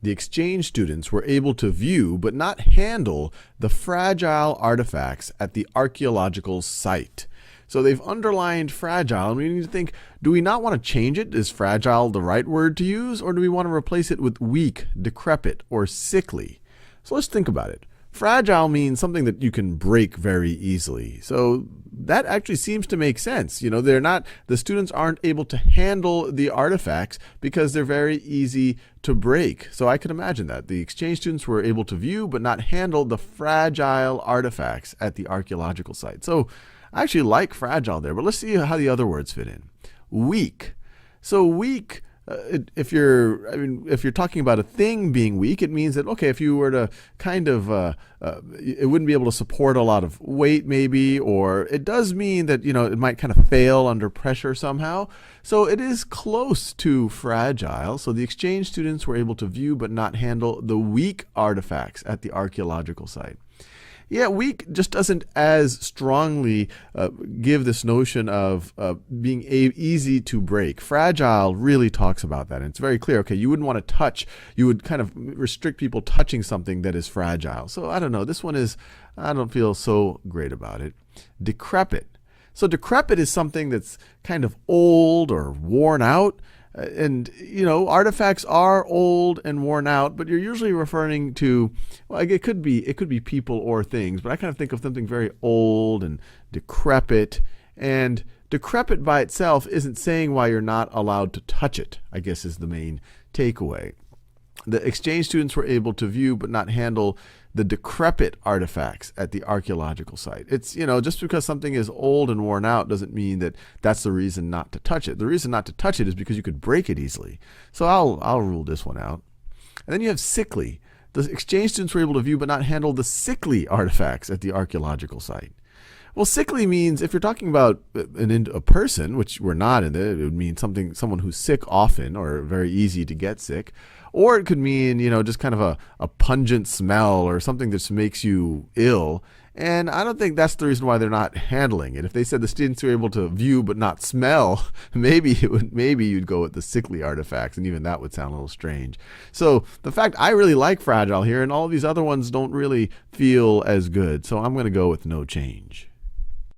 The exchange students were able to view but not handle the fragile artifacts at the archaeological site. So they've underlined fragile, and we need to think, do we not want to change it? Is fragile the right word to use, or do we want to replace it with weak, decrepit, or sickly? So let's think about it. Fragile means something that you can break very easily. So that actually seems to make sense. You know, the students aren't able to handle the artifacts because they're very easy to break. So I can imagine that. The exchange students were able to view but not handle the fragile artifacts at the archaeological site. So I actually like fragile there, but let's see how the other words fit in. Weak. So weak, if you're talking about a thing being weak, it means that, okay, if you were to kind of, it wouldn't be able to support a lot of weight maybe, or it does mean that, you know, it might kind of fail under pressure somehow. So it is close to fragile. So the exchange students were able to view but not handle the weak artifacts at the archaeological site. Yeah, weak just doesn't as strongly give this notion of being easy to break. Fragile really talks about that. And it's very clear, okay, you wouldn't want to touch, you would kind of restrict people touching something that is fragile. So I don't know, this one is, I don't feel so great about it. Decrepit. So decrepit is something that's kind of old or worn out. And, you know, artifacts are old and worn out, but you're usually referring to, well, it could be people or things, but I kind of think of something very old and decrepit. And decrepit by itself isn't saying why you're not allowed to touch it, I guess is the main takeaway. The exchange students were able to view but not handle the decrepit artifacts at the archaeological site. It's, you know, just because something is old and worn out doesn't mean that that's the reason not to touch it. The reason not to touch it is because you could break it easily. So I'll rule this one out. And then you have sickly. The exchange students were able to view but not handle the sickly artifacts at the archaeological site. Well, sickly means, if you're talking about a person, which we're not in it, it would mean someone who's sick often or very easy to get sick. Or it could mean, you know, just kind of a pungent smell or something that just makes you ill. And I don't think that's the reason why they're not handling it. If they said the students were able to view but not smell, maybe you'd go with the sickly artifacts, and even that would sound a little strange. So the fact, I really like fragile here, and all of these other ones don't really feel as good. So I'm going to go with no change.